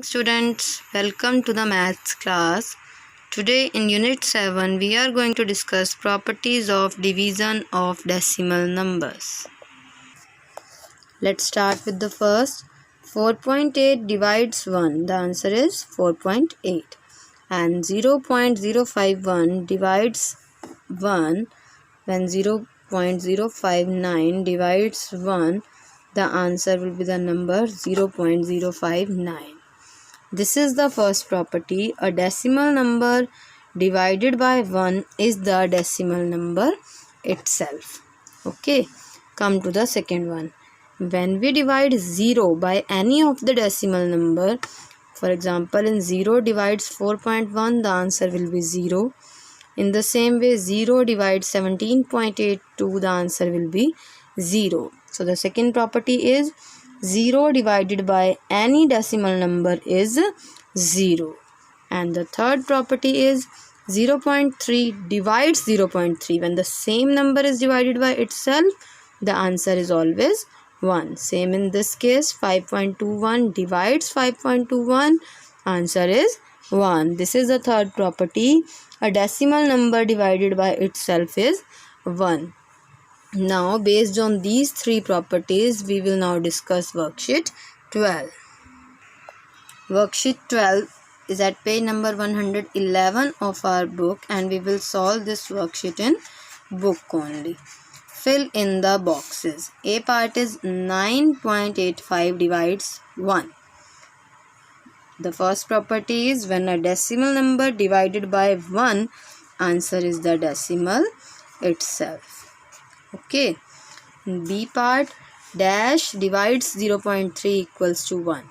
Students, welcome to the maths class. Today in unit 7 we are going to discuss properties of division of decimal numbers. Let's start with the first. 4.8 divides 1. The answer is 4.8. And 0.051 divides 1. When 0.059 divides 1, the answer will be the number 0.059. This is the first property. A decimal number divided by 1 is the decimal number itself. Okay, come to the second one. When we divide 0 by any of the decimal number, for example, in 0 divides 4.1, the answer will be 0. In the same way, 0 divides 17.82, the answer will be 0. So, the second property is 0 divided by any decimal number is 0. And the third property is 0.3 divides 0.3. When the same number is divided by itself, the answer is always 1. Same in this case, 5.21 divides 5.21, answer is 1. This is the third property. A decimal number divided by itself is 1. Now, based on these three properties, we will now discuss worksheet 12. Worksheet 12 is at page number 111 of our book, and we will solve this worksheet in book only. Fill in the boxes. A part is 9.85 divides 1. The first property is when a decimal number divided by 1, answer is the decimal itself. Okay. B part, dash divides 0.3 equals to 1.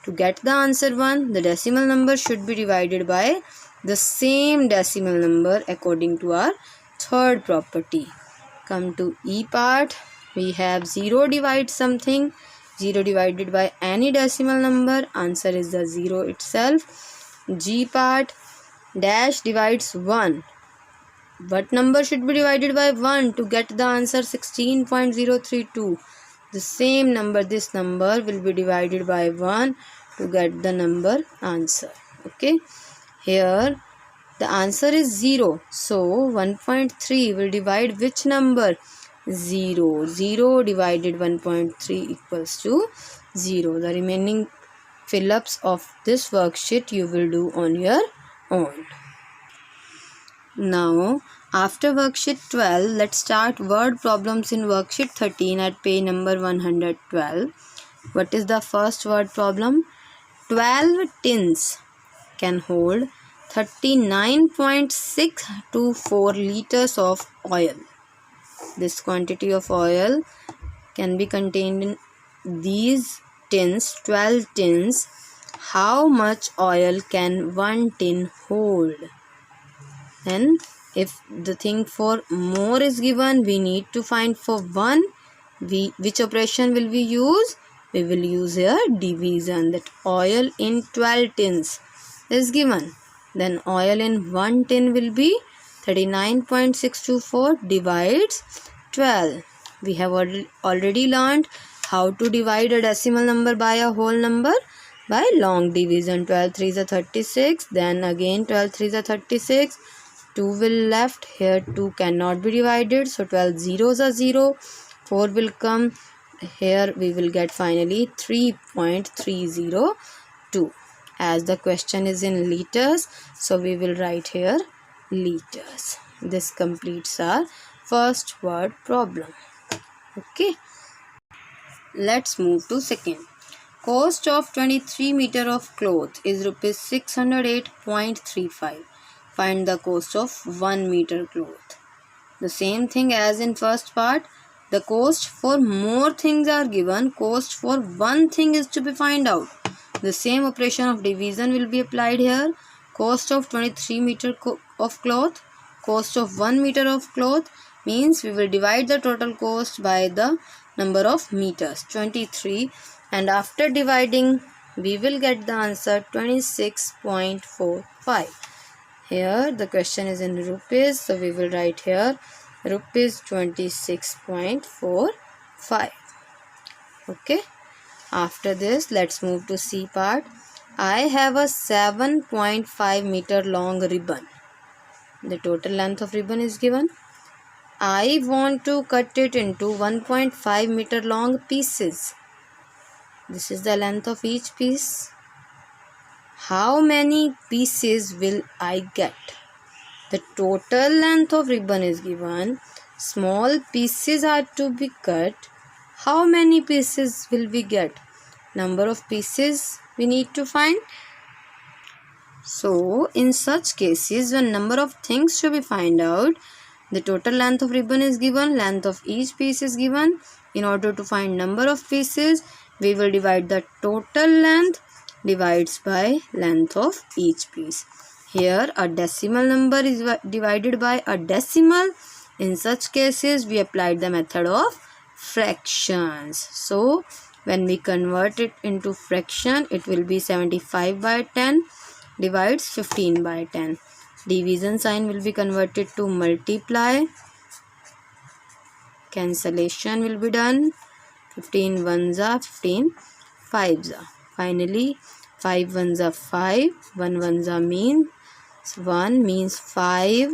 To get the answer 1, the decimal number should be divided by the same decimal number according to our third property. Come to E part, we have 0 divides something. 0 divided by any decimal number, answer is the 0 itself. G part, dash divides 1. What number should be divided by 1 to get the answer 16.032? The same number, this number will be divided by 1 to get the number answer. Okay. Here the answer is 0. So 1.3 will divide which number? 0. 0 divided 1.3 equals to 0. The remaining fill-ups of this worksheet you will do on your own. Now, after worksheet 12, let's start word problems in worksheet 13 at page number 112. What is the first word problem? 12 tins can hold 39.624 liters of oil. This quantity of oil can be contained in these tins, 12 tins. How much oil can one tin hold? Then if the thing for more is given, we need to find for 1. Which operation will we use? We will use here division. That oil in 12 tins is given. Then oil in 1 tin will be 39.624 divides 12. We have already learned how to divide a decimal number by a whole number by long division. 12 3s are 36. Then again 12 3s are 36. 2 will left. Here 2 cannot be divided. So 12 zeros are 0. 4 will come. Here we will get finally 3.302. As the question is in liters, so we will write here liters. This completes our first word problem. Okay. Let's move to second. Cost of 23 meter of cloth is rupees 608.35. Find the cost of 1 meter cloth. The same thing as in first part. The cost for more things are given. Cost for one thing is to be find out. The same operation of division will be applied here. Cost of 23 meter of cloth. Cost of 1 meter of cloth means we will divide the total cost by the number of meters, 23. And after dividing, we will get the answer 26.45. Here the question is in rupees, so we will write here rupees 26.45. Okay. After this, let's move to C part. I have a 7.5 meter long ribbon. The total length of ribbon is given. I want to cut it into 1.5 meter long pieces. This is the length of each piece. How many pieces will I get? The total length of ribbon is given. Small pieces are to be cut. How many pieces will we get? Number of pieces we need to find. So, in such cases, when number of things should be find out, the total length of ribbon is given, length of each piece is given. In order to find number of pieces, we will divide the total length divides by length of each piece. Here, a decimal number is divided by a decimal. In such cases, we applied the method of fractions. So, when we convert it into fraction, it will be 75 by 10 divides 15 by 10. Division sign will be converted to multiply. Cancellation will be done. 15 ones are 15 fives are. Finally, 5 ones are 5. 1 ones are means 1 means 5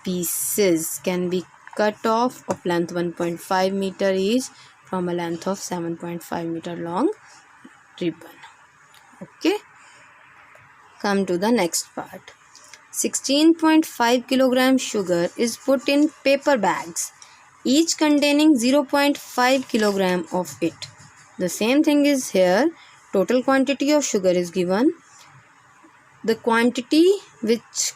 pieces can be cut off of length 1.5 meter each from a length of 7.5 meter long ribbon. Okay. Come to the next part. 16.5 kilogram sugar is put in paper bags, each containing 0.5 kilogram of it. The same thing is here. Total quantity of sugar is given. The quantity which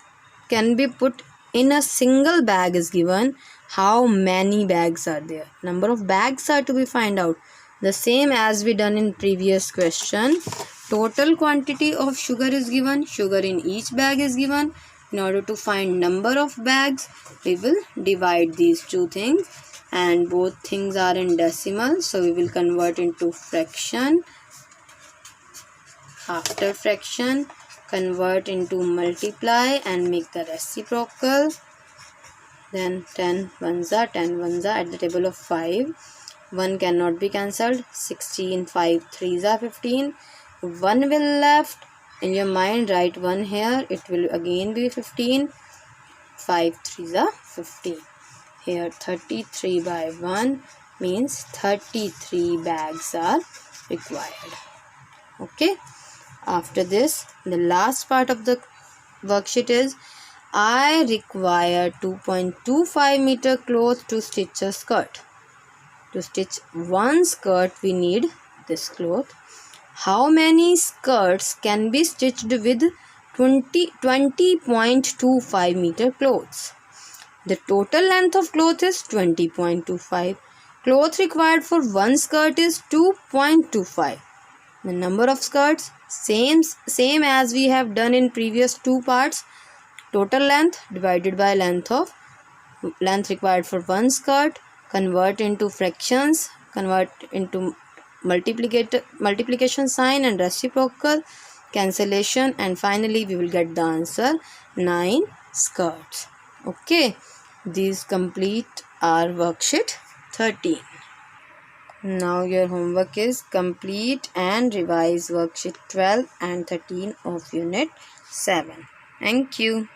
can be put in a single bag is given. How many bags are there? Number of bags are to be find out. The same as we done in previous question. Total quantity of sugar is given. Sugar in each bag is given. In order to find number of bags, we will divide these two things, and both things are in decimal, so we will convert into fraction. After fraction, convert into multiply and make the reciprocal. Then 10 ones are 10 ones are at the table of 5. 1 cannot be cancelled. 16 5 3s are 15. 1 will left. In your mind, write 1 here. It will again be 15. 5 3s are 15. Here 33 by 1 means 33 bags are required. Okay. After this, the last part of the worksheet is I require 2.25 meter cloth to stitch a skirt. To stitch one skirt, we need this cloth. How many skirts can be stitched with 20.25 meter cloths? The total length of cloth is 20.25. Cloth required for one skirt is 2.25. The number of skirts, same as we have done in previous two parts. Total length divided by length required for one skirt. Convert into fractions. Convert into multiplication sign and reciprocal. Cancellation, and finally we will get the answer 9 skirts. Okay, these complete our worksheet 13. Now your homework is complete and revise worksheet 12 and 13 of unit 7. Thank you.